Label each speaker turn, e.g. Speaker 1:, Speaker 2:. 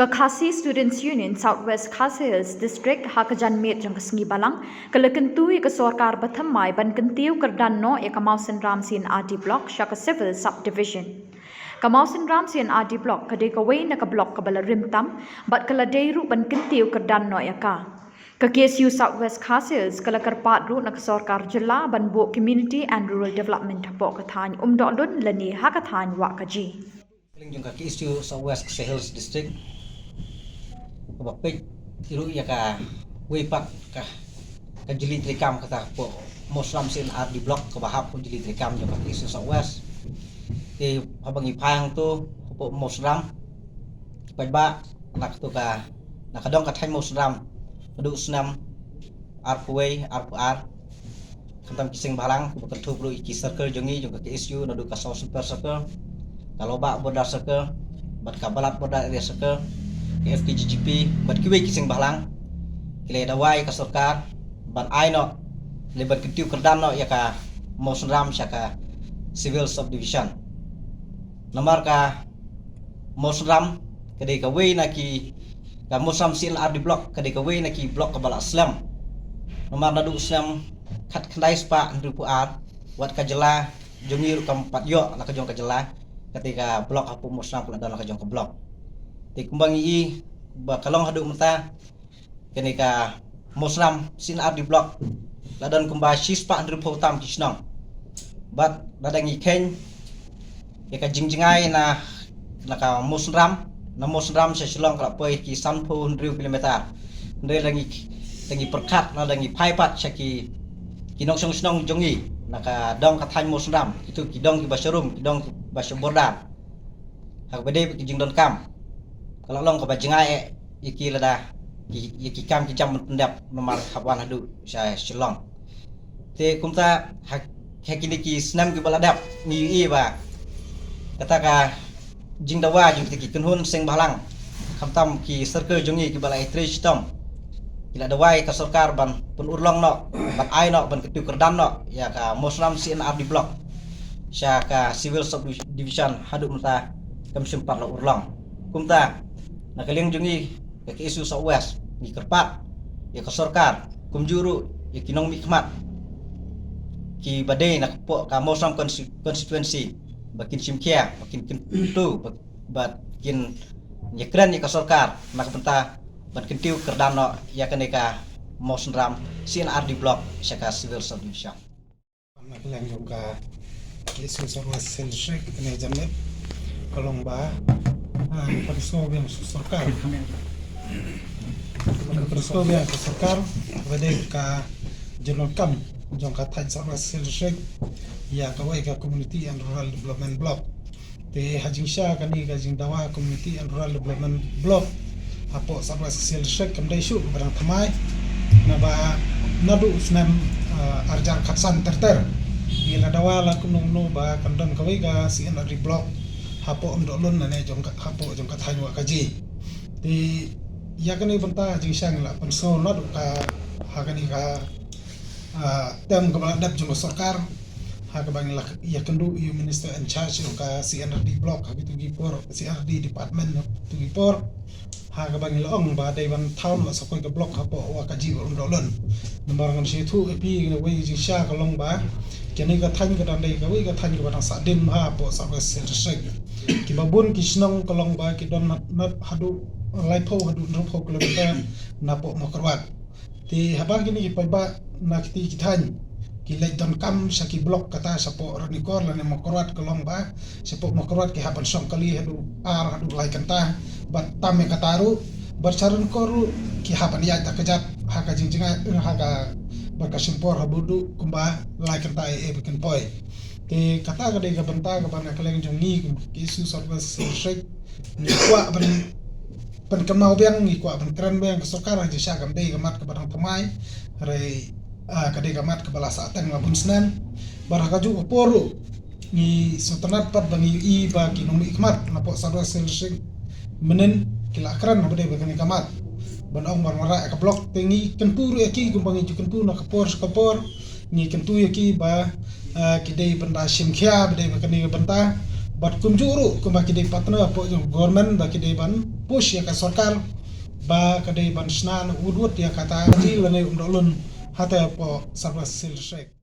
Speaker 1: Kakasi Students Union Southwest Khasi Hills District Hakajan Met jang kasngi balang kalakentui ke sorkar bathamai ban kentiu kerdan no e kamausin ramsin RD block shaka civil subdivision. Kamausin ramsin RD block kade kawai na ka block kabala rimtam bat kala deiru ban kentiu kerdan no e ka. Ka KSU Southwest Khasi Hills kala karpat ru na ka sorkar jilla ban bo community and rural development bo kathany umdolun lani hakathany wa kaji.
Speaker 2: Yung ka KSU Southwest Khasi Hills District Bapik iru ya ka wipak ka jili trikam kata po mosram sin RD block ka bahap po jili trikam yung ka KSU Southwest habang ipang to po mosram pagba nakto ka nakadong ka time mosram nadu snam RPW RPR kantam kising balang ko kantu bro iki circle jongi yung ka KSU nadu ka super circle kalau ba border circle bat ka balat border area circle FKGGP bat kiwe kising bahlang kile dawai ka sarkar ban aino lebat kitiu kerdan no ya ka mosram syaka civil subdivision nomor ka mosram kade ka we na ki ka mosram sil RD block kade ka we na ki block ka bala islam nomor nadu islam khat khandai spa ndrupu ar wat ka jela jongi ru kam pat yo la ka jong ka jela ketika blok apu mosram kala dan ka jong ka blok ti kumbang i ba kalong hadu mata kenika mosram sin RD block ladan kumba sispa andru potam kisnong bat ladang i ken ya ka jingjingai na ka mosram sa silong kala poi ki sanpo 100 km ndre langi perkat ladang i paipat syaki kinong snong jongi naka dong ka thany mosram itu kidong ki basharum kidong bashabordar hak bede ki jingdon kam kalau long ka bajengai iki lada iki kam ki jam pendap nomor hawan hadu saya silong te kumta hakini ki snam ki baladap ni i ba kata ka jingdawa jing ki tunhun sing balang khamtam ki circle jongi ki balai tre sistem kila dawai ka sarkar ban pun urlong no ban ai no ban ketu kerdan no ya ka mosram sin RD block sya ka civil subdivision hadu mata kam sempat lo urlong kumta nakaling jungi ka KSU Southwest ni kerpat ya ka sarkar kumjuru ya kinong mikmat ki badai nak po ka mosram constituency bakin simkia bakin kentu bakin nyekran ya ka sarkar nak benta ban kentiu kerdano ya kaneka mosram sin RD block syaka civil subdivision
Speaker 3: nak lang juga KSU Southwest District kene jamet kolong ba perso yang sarkar perso yang sarkar bade ka jenol kam jong ka thai Southwest District ya ka wai ka community and rural development block te hajing sha kani ka jing dawa community and rural development block apo Southwest District kam dai shu barang thamai na ba nadu usnam arjang khatsan terter ila dawa la kunung no ba kandon ka wai ka CNRD block hapo umdolun na ne jong hapo jong ka thanyo ka ji ti yakani banta jing sang la panso nadu ka hakani ka tem ka dap jong sarkar ha ka bang la yakandu you minister in charge jong ka CNRD block ha gitu gipor CNRD department tu gipor ha ka bang long ba dai ban town la sokoi ka block hapo wa ka ji umdolun nomor ngan se thu epi ne wei jing sha ka long ba kene ka thany ka dan dai ka wei ka thany ka batang sa dim ha po sa sek ki babun ki snong kolong ba ki don nat hadu laipo hadu nropo kilometer na po mokrwat ti haba kini ki paiba na ki thany ki lai don kam sa ki block kata sa po ranikor la ne mokrwat kolong ba sa po mokrwat ki haban song kali hadu ar hadu lai kanta bat tame kataru bercarun koru ki haban ya ta kejat haka jingjinga haka berkasimpor habudu kumba lai kanta bikin poi te kata ka dei ka banta ka bana kaleng jongi KSU Southwest District ni kwa ban kamau beng ni kwa ban kran beng sarkar ha jisha kam dei ka mat ka barang thamai re ka dei ka mat ka bala sa tang labun snan bar ka ju poru ni sotanat pat bangi i ba ki nomi ikmat na po Southwest District menen kila kran ha dei ba ka ni kamat ban ong marmara ka blok tengi kenpuru eki kumbangi ju kenpuru na kapor ni kentu eki ba kidei benda simkhia benda bakani benda bat kumjuru kumba kidei patna po government ba kidei ban push ya ka sarkar ba kadai ban snan udut ya kata ji lane undolun hata po sabas sil shek